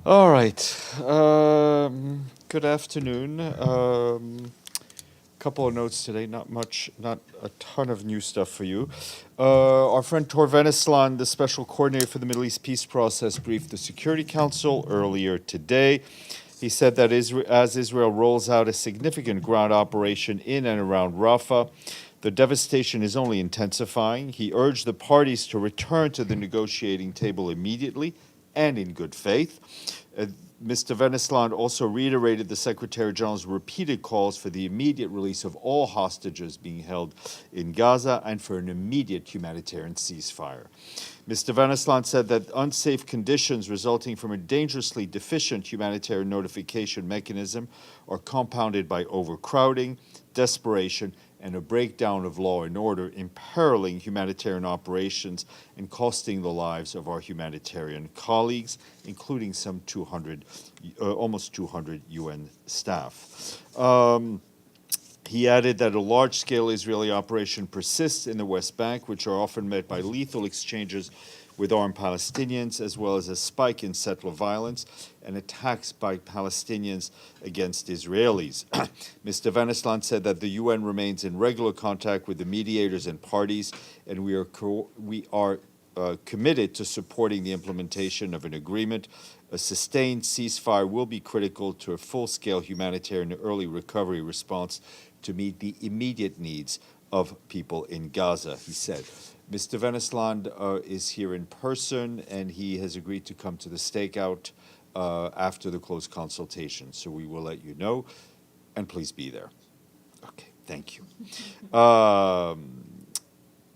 All right. Good afternoon. Couple of notes today. Not much, not a ton of new stuff for you. Our friend Tor Wennesland, the special coordinator for the Middle East peace process, briefed the Security Council earlier today. He said that as Israel rolls out a significant ground operation in and around Rafah, the devastation is only intensifying. He urged the parties to return to the negotiating table immediately and in good faith. Mr. Wennesland also reiterated the Secretary General's repeated calls for the immediate release of all hostages being held in Gaza and for an immediate humanitarian ceasefire. Mr. Wennesland said that unsafe conditions resulting from a dangerously deficient humanitarian notification mechanism are compounded by overcrowding, desperation, and a breakdown of law and order, imperiling humanitarian operations and costing the lives of our humanitarian colleagues, including some almost 200 UN staff. He added that a large-scale Israeli operation persists in the West Bank, which are often met by lethal exchanges with armed Palestinians, as well as a spike in settler violence and attacks by Palestinians against Israelis. Mr. Wennesland said that the UN remains in regular contact with the mediators and parties, and we are committed to supporting the implementation of an agreement. A sustained ceasefire will be critical to a full-scale humanitarian early recovery response to meet the immediate needs of people in Gaza, he said. Mr. Wennesland is here in person, and he has agreed to come to the stakeout after the closed consultation. So we will let you know, and please be there. Okay, thank you.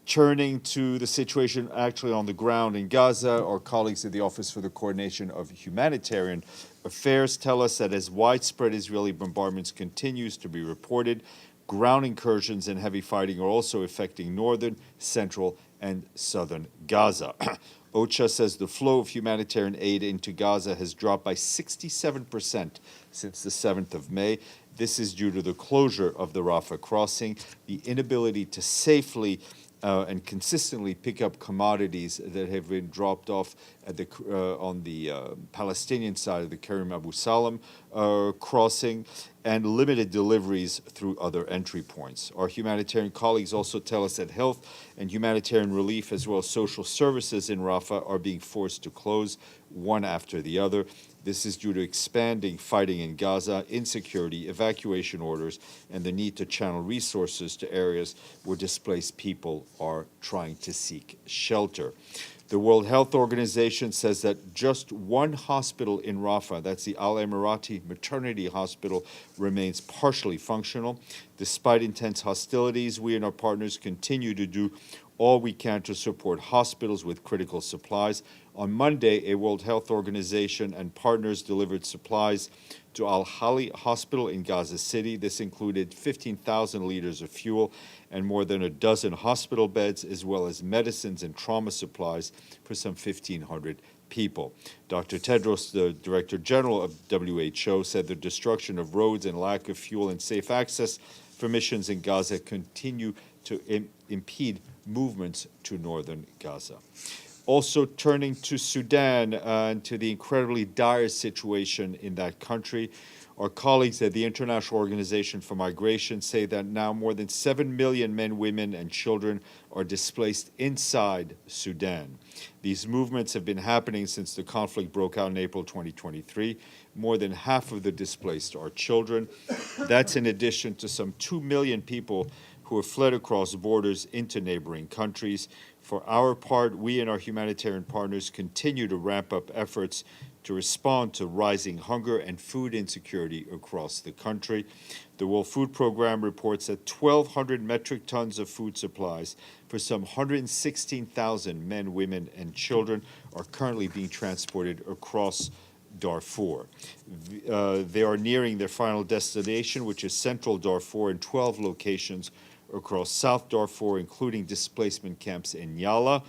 Turning to the situation actually on the ground in Gaza, our colleagues at the Office for the Coordination of Humanitarian Affairs tell us that as widespread Israeli bombardments continues to be reported, ground incursions and heavy fighting are also affecting northern, central, and southern Gaza. OCHA says the flow of humanitarian aid into Gaza has dropped by 67% since the 7th of May. This is due to the closure of the Rafah crossing, the inability to safely and consistently pick up commodities that have been dropped off at on the Palestinian side of the Karim Abu Salam crossing, and limited deliveries through other entry points. Our humanitarian colleagues also tell us that health and humanitarian relief, as well as social services in Rafah, are being forced to close one after the other. This is due to expanding fighting in Gaza, insecurity, evacuation orders, and the need to channel resources to areas where displaced people are trying to seek shelter. The World Health Organization says that just one hospital in Rafah, that's the Al Emirati Maternity Hospital, remains partially functional. Despite intense hostilities, we and our partners continue to do all we can to support hospitals with critical supplies. On Monday, a World Health Organization and partners delivered supplies to Al-Hali Hospital in Gaza City. This included 15,000 liters of fuel and more than a dozen hospital beds, as well as medicines and trauma supplies for some 1,500 people. Dr. Tedros, the Director General of WHO, said the destruction of roads and lack of fuel and safe access for missions in Gaza continue to impede movements to northern Gaza. Also turning to Sudan and to the incredibly dire situation in that country, our colleagues at the International Organization for Migration say that now more than 7 million men, women, and children are displaced inside Sudan. These movements have been happening since the conflict broke out in April 2023. More than half of the displaced are children. That's in addition to some 2 million people who have fled across borders into neighboring countries. For our part, we and our humanitarian partners continue to ramp up efforts to respond to rising hunger and food insecurity across the country. The World Food Programme reports that 1,200 metric tons of food supplies for some 116,000 men, women, and children are currently being transported across Darfur. They are nearing their final destination, which is central Darfur, in 12 locations across South Darfur, including displacement camps in Yala.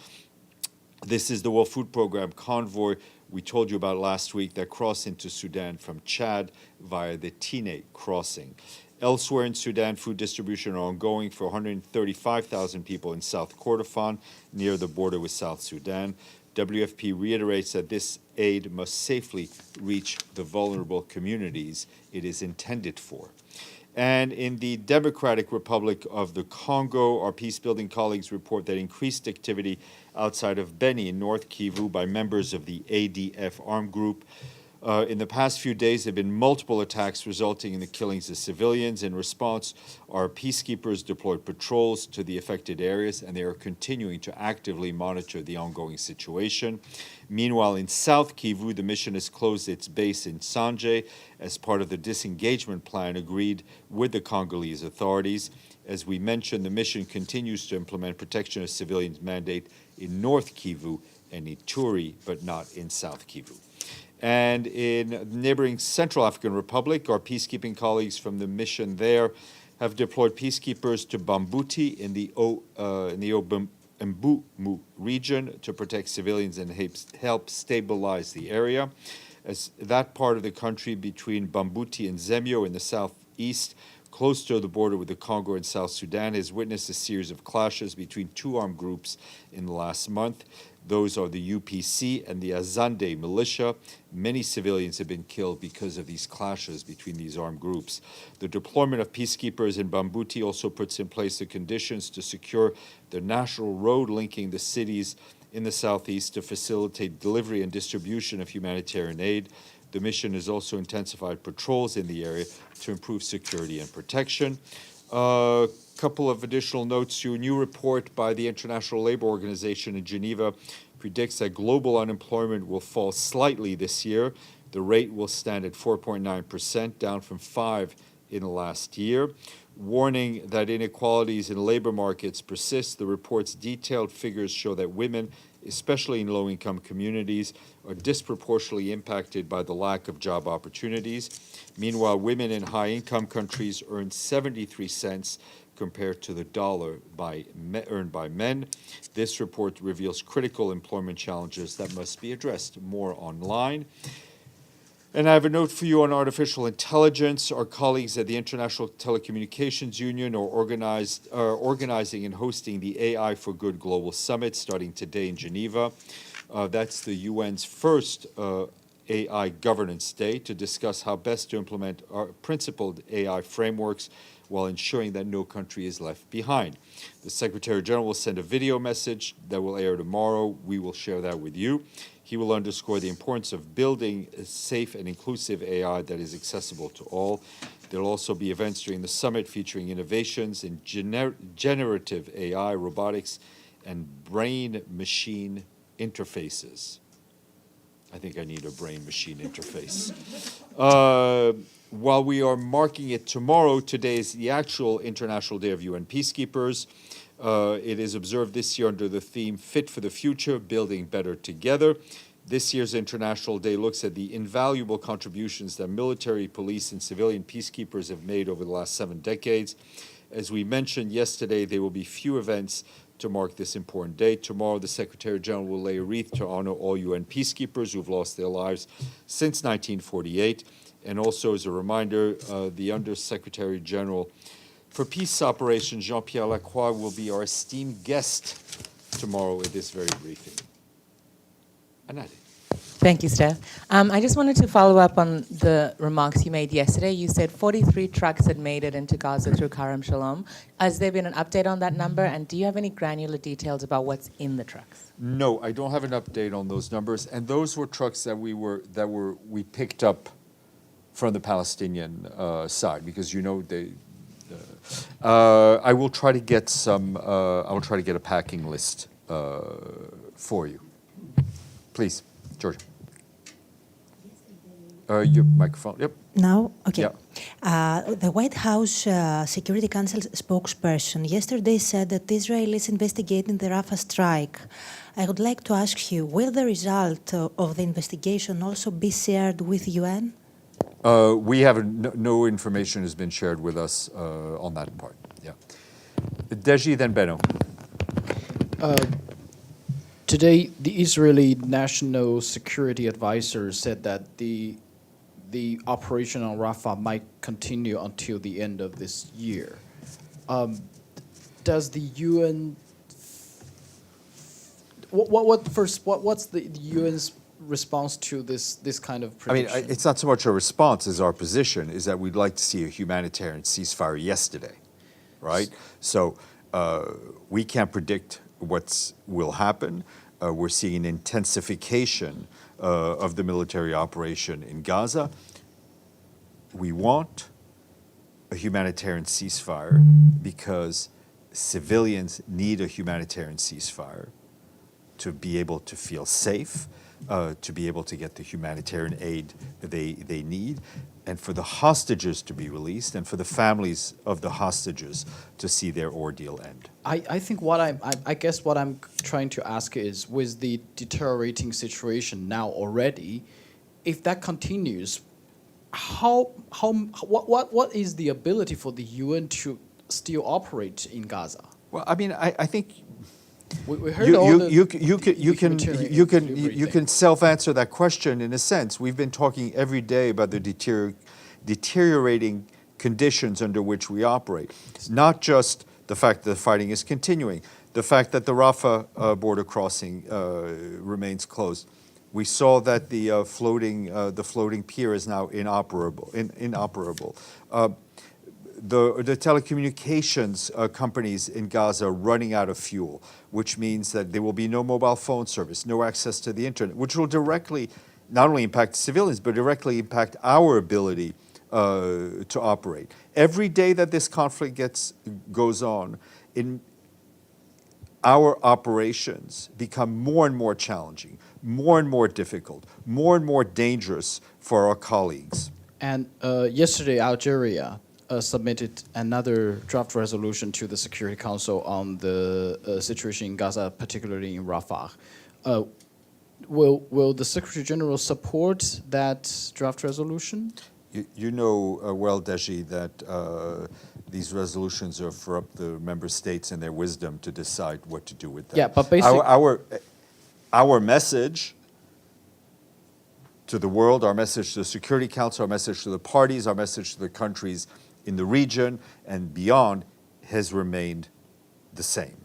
This is the World Food Programme convoy we told you about last week that crossed into Sudan from Chad via the Tine crossing. Elsewhere in Sudan, food distribution are ongoing for 135,000 people in South Kordofan, near the border with South Sudan. WFP reiterates that this aid must safely reach the vulnerable communities it is intended for. And in the Democratic Republic of the Congo, our peacebuilding colleagues report that increased activity outside of Beni in North Kivu by members of the ADF armed group. In the past few days, there have been multiple attacks resulting in the killings of civilians. In response, our peacekeepers deployed patrols to the affected areas, and they are continuing to actively monitor the ongoing situation. Meanwhile, in South Kivu, the mission has closed its base in Sanje as part of the disengagement plan agreed with the Congolese authorities. As we mentioned, the mission continues to implement protection of civilians mandate in North Kivu and Ituri, but not in South Kivu. And in neighboring Central African Republic, our peacekeeping colleagues from the mission there have deployed peacekeepers to Bambuti in the Mbumu region to protect civilians and help stabilize the area. As that part of the country between Bambuti and Zemio in the southeast, close to the border with the Congo and South Sudan, has witnessed a series of clashes between two armed groups in the last month. Those are the UPC and the Azande militia. Many civilians have been killed because of these clashes between these armed groups. The deployment of peacekeepers in Bambuti also puts in place the conditions to secure the national road linking the cities in the southeast to facilitate delivery and distribution of humanitarian aid. The mission has also intensified patrols in the area to improve security and protection. Couple of additional notes to a new report by the International Labour Organization in Geneva predicts that global unemployment will fall slightly this year. The rate will stand at 4.9%, down from 5% in the last year. Warning that inequalities in labor markets persist, the report's detailed figures show that women, especially in low-income communities, are disproportionately impacted by the lack of job opportunities. Meanwhile, women in high-income countries earn 73 cents compared to the dollar earned by men. This report reveals critical employment challenges that must be addressed more online. And I have a note for you on artificial intelligence. Our colleagues at the International Telecommunications Union are organizing and hosting the AI for Good Global Summit starting today in Geneva. That's the UN's first AI Governance Day to discuss how best to implement our principled AI frameworks while ensuring that no country is left behind. The Secretary General will send a video message that will air tomorrow. We will share that with you. He will underscore the importance of building a safe and inclusive AI that is accessible to all. There will also be events during the summit featuring innovations in generative AI, robotics, and brain-machine interfaces. I think I need a brain-machine interface. While we are marking it tomorrow, today is the actual International Day of UN Peacekeepers. It is observed this year under the theme Fit for the Future, Building Better Together. This year's International Day looks at the invaluable contributions that military, police, and civilian peacekeepers have made over the last 7 decades. As we mentioned yesterday, there will be few events to mark this important day. Tomorrow, the Secretary General will lay a wreath to honor all UN peacekeepers who've lost their lives since 1948. And also, as a reminder, the Undersecretary General for Peace Operations, Jean-Pierre Lacroix, will be our esteemed guest tomorrow at this very briefing. Anade. Thank you, Steph. I just wanted to follow up on the remarks you made yesterday. You said 43 trucks had made it into Gaza through Kerem Shalom. Has there been an update on that number? And do you have any granular details about what's in the trucks? No, I don't have an update on those numbers. And those were trucks that we picked up from the Palestinian side, because I will try to get a packing list for you. Please, Georgia. Your microphone. Yep. Now? Okay. Yeah. The White House Security Council spokesperson yesterday said that Israel is investigating the Rafah strike. I would like to ask you, will the result of the investigation also be shared with UN? We have no information has been shared with us on that part. Yeah. Deji, then Benno. Today, the Israeli National Security Advisor said that the operation on Rafah might continue until the end of this year. Does the UN, What's the UN's response to this kind of I mean, prediction? it's not so much a response as our position is that we'd like to see a humanitarian ceasefire yesterday, right? So we can't predict what will happen. We're seeing an intensification of the military operation in Gaza. We want a humanitarian ceasefire because civilians need a humanitarian ceasefire to be able to feel safe, to be able to get the humanitarian aid they need, and for the hostages to be released, and for the families of the hostages to see their ordeal end. I think I guess what I'm trying to ask is, with the deteriorating situation now already, if that continues, what is the ability for the UN to still operate in Gaza? Well, I mean, I think We heard all the you humanitarian can self-answer that question in a sense. We've been talking every day about the deteriorating conditions under which we operate. Not just the fact that the fighting is continuing, the fact that the Rafah border crossing remains closed. We saw that the floating pier is now inoperable. The telecommunications companies in Gaza are running out of fuel, which means that there will be no mobile phone service, no access to the internet, which will directly not only impact civilians, but directly impact our ability to operate. Every day that this conflict goes on, our operations become more and more challenging, more and more difficult, more and more dangerous for our colleagues. And yesterday, Algeria submitted another draft resolution to the Security Council on the situation in Gaza, particularly in Rafah. Will the Secretary General support that draft resolution? You know well, Deji, that these resolutions are for up the member states and their wisdom to decide what to do with them. Yeah, but basically, our message to the world, our message to the Security Council, our message to the parties, our message to the countries in the region and beyond has remained the same.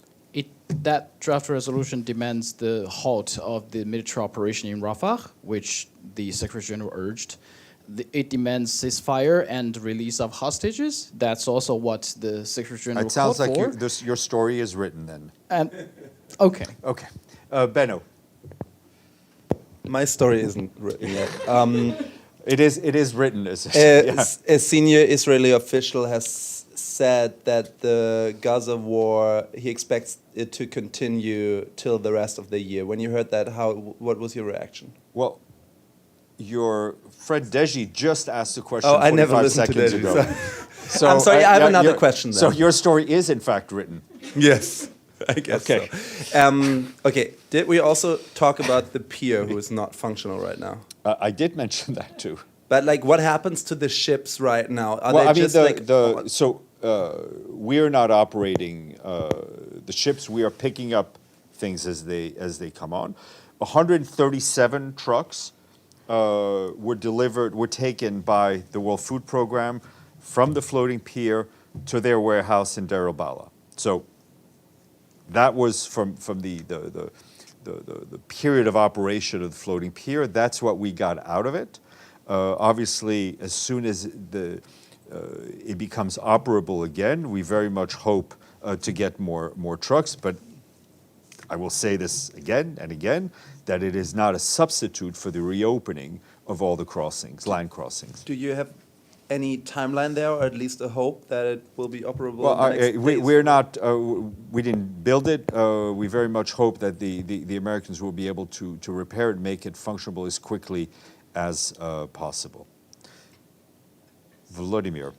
That draft resolution demands the halt of the military operation in Rafah, which the Secretary General urged. It demands ceasefire and release of hostages. That's also what the Secretary General called for. It sounds like your story is written then. And okay. Okay. Benno. My story isn't written yet. It is written. A senior Israeli official has said that the Gaza war, he expects it to continue till the rest of the year. When you heard that, what was your reaction? Well, your friend Deji just asked a question. Oh, I never 45 listened to seconds Deji. ago. So I'm sorry, I have another question then. So your story is in fact written. Yes, I guess Okay. so. Okay, did we also talk about the pier who is not functional right now? I did mention that too. But like, what happens to the ships right now? Are Well, they I mean, just we're not operating the ships. We are picking up things as they come on. 137 trucks were taken by the World Food Program from the floating pier to their warehouse in Deir al-Balah. So that was from the period of operation of the floating pier. That's what we got out of it. Obviously, as soon as it becomes operable again, we very much hope to get more trucks. But I will say this again and again, that it is not a substitute for the reopening of all the crossings, land crossings. Do you have any timeline there, or at least a hope that it will be operable? Well, in the next days? we're not. We didn't build it. We very much hope that the Americans will be able to repair it, make it functional as quickly as possible. Vladimir.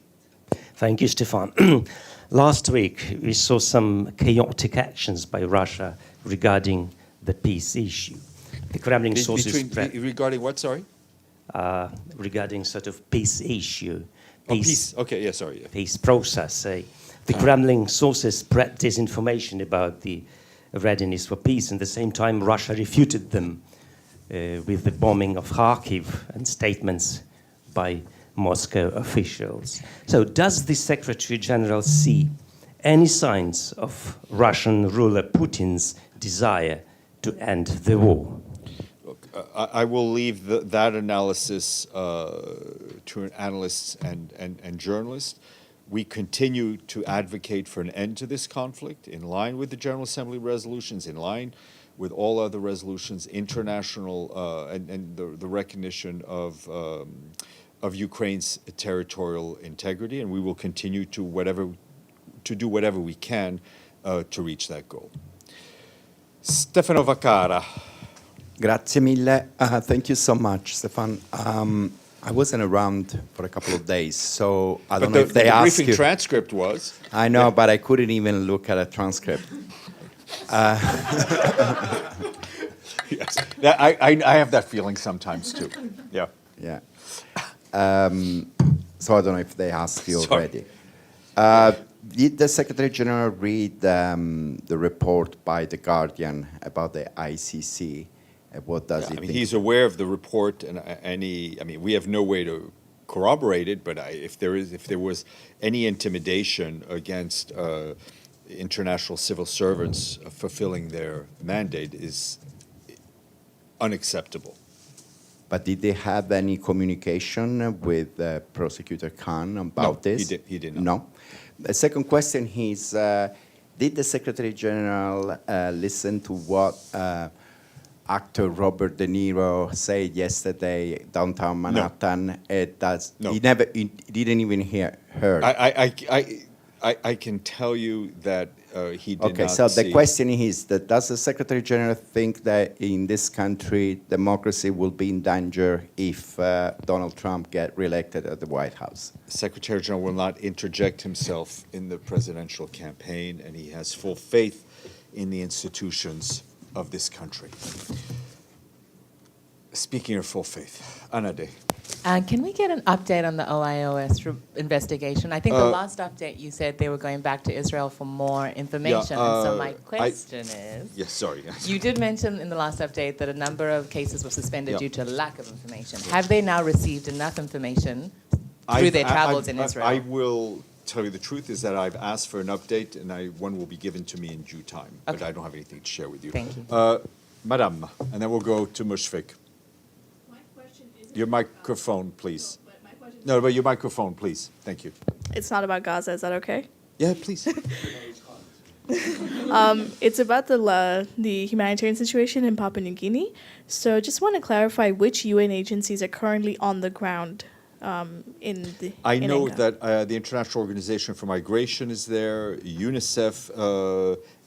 Thank you, Stéphane. Last week, we saw some chaotic actions by Russia regarding the peace issue. The Kremlin sources Regarding what, sorry? regarding sort of peace issue. Peace. Okay, yeah, sorry. Yeah. Peace process. The Kremlin sources spread disinformation about the readiness for peace. And at the same time, Russia refuted them with the bombing of Kharkiv and statements by Moscow officials. So does the Secretary General see any signs of Russian ruler Putin's desire to end the war? Look, I will leave that analysis to analysts and journalists. We continue to advocate for an end to this conflict in line with the General Assembly resolutions, in line with all other resolutions, international and the recognition of Ukraine's territorial integrity, and we will continue to do whatever we can to reach that goal. Stefano Vacara. Grazie mille. Thank you so much, Stéphane. I wasn't around for a couple of days, so I don't know if they the asked briefing you. transcript was. I know, but I couldn't even look at a transcript. Yes, I have that feeling sometimes too. Yeah. Yeah. So I don't know if they asked you Sorry. already. Did the Secretary General read the report by The Guardian about the ICC? What does he I mean, think? he's aware of the report, and we have no way to corroborate it. But if there was any intimidation against international civil servants fulfilling their mandate, is unacceptable. But did they have any communication with Prosecutor Khan about this? He did not. No. The second question is, did the Secretary General listen to what actor Robert De Niro said yesterday downtown Manhattan? No. He didn't even heard. I can tell you that he did Okay, not so see. the question is that does the Secretary General think that in this country democracy will be in danger if Donald Trump get reelected at the White House? Secretary General will not interject himself in the presidential campaign, and he has full faith in the institutions of this country. Speaking of full faith, Anade. Can we get an update on the OIOS investigation? I think the last update you said they were going back to Israel for more information. And so my question is, Yes, sorry. you did mention in the last update that a number of cases were suspended Yeah. due to lack of information. Have they now received enough information through their travels in Israel? I will tell you the truth is that I've asked for an update, and one will be given to me in due time. But Okay. I don't have anything to share with you. Thank you. Madame, and then we'll go to Mushfik. My question isn't Your about microphone, Gaza, please. but my question is- No, but your microphone, please. Thank you. It's not about Gaza, is that okay? Yeah, please. It's about the humanitarian situation in Papua New Guinea. So just want to clarify which UN agencies are currently on the ground I in know Enga. that the International Organization for Migration is there, UNICEF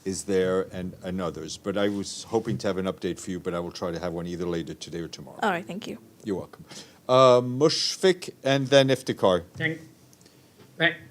is there, and others. But I was hoping to have an update for you, but I will try to have one either later today or tomorrow. All right, thank you. You're welcome. Mushfik and then Iftikhar.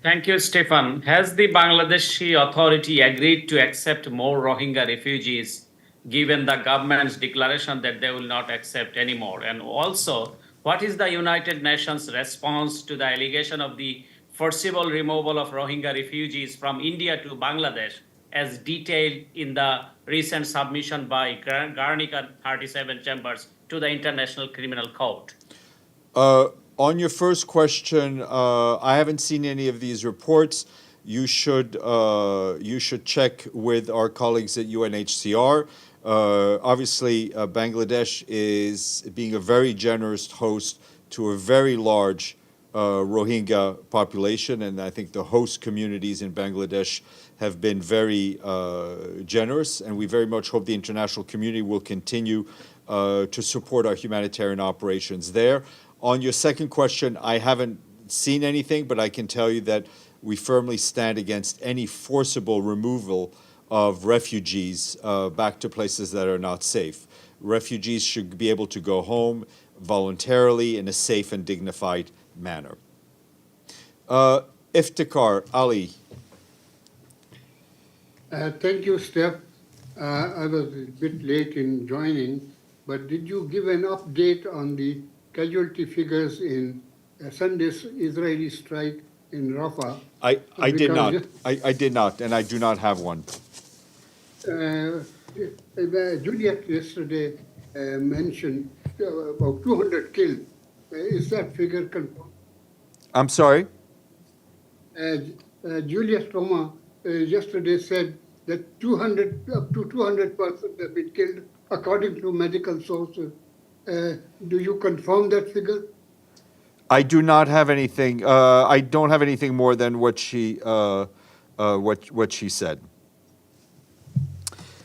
Thank you, Stéphane. Has the Bangladeshi authority agreed to accept more Rohingya refugees, given the government's declaration that they will not accept anymore? And also, what is the United Nations response to the allegation of the forcible removal of Rohingya refugees from India to Bangladesh, as detailed in the recent submission by Garnica 37 Chambers to the International Criminal Court? On your first question, I haven't seen any of these reports. You should check with our colleagues at UNHCR. Obviously, Bangladesh is being a very generous host to a very large Rohingya population, and I think the host communities in Bangladesh have been very generous, and we very much hope the international community will continue to support our humanitarian operations there. On your second question, I haven't seen anything, but I can tell you that we firmly stand against any forcible removal of refugees back to places that are not safe. Refugees should be able to go home voluntarily in a safe and dignified manner. Iftikhar Ali. Thank you, Steph. I was a bit late in joining, but did you give an update on the casualty figures in Sunday's Israeli strike in Rafah? I did not. Because- I did not, and I do not have one. Juliet yesterday mentioned about 200 killed. Is that figure confirmed? I'm sorry? Juliet Roma yesterday said that up to 200 persons have been killed according to medical sources. Do you confirm that figure? I do not have anything. I don't have anything more than what she said.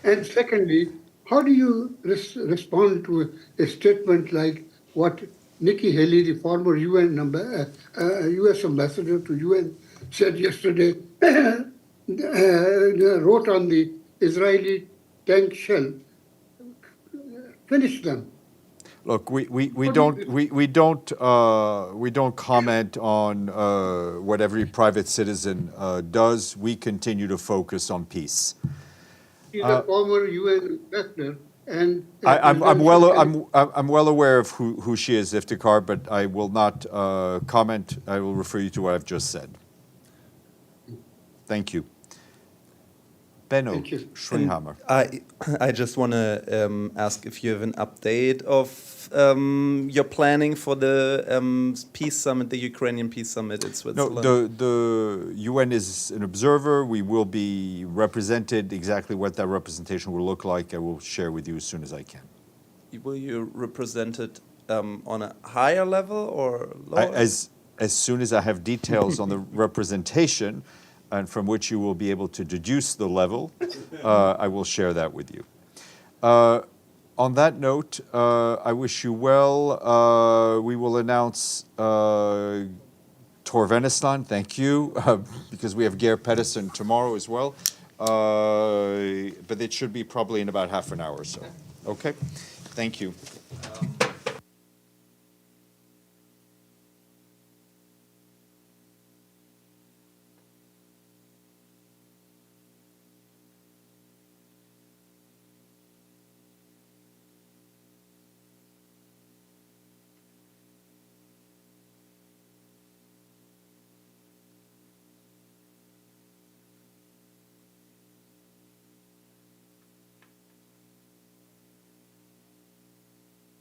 And secondly, how do you respond to a statement like what Nikki Haley, the former U.S. ambassador to UN, said yesterday, wrote on the Israeli tank shell, finish them. Look, we don't comment on what every private citizen does. We continue to focus on peace. He's a former UN ambassador, and I'm well aware of who she is, Iftikhar, but I will not comment. I will refer you to what I've just said. Thank you. Benno Thank you. Schringhammer. I just want to ask if you have an update of your planning for the peace summit, the Ukrainian peace summit in Switzerland. No, the UN is an observer. We will be represented. Exactly what that representation will look like, I will share with you as soon as I can. Will you represent it on a higher level or lower? As soon as I have details on the representation, and from which you will be able to deduce the level, I will share that with you. On that note, I wish you well. We will announce Tor Wennesland, thank you, because we have Geir Pedersen tomorrow as well. But it should be probably in about half an hour or so. Okay? Thank you.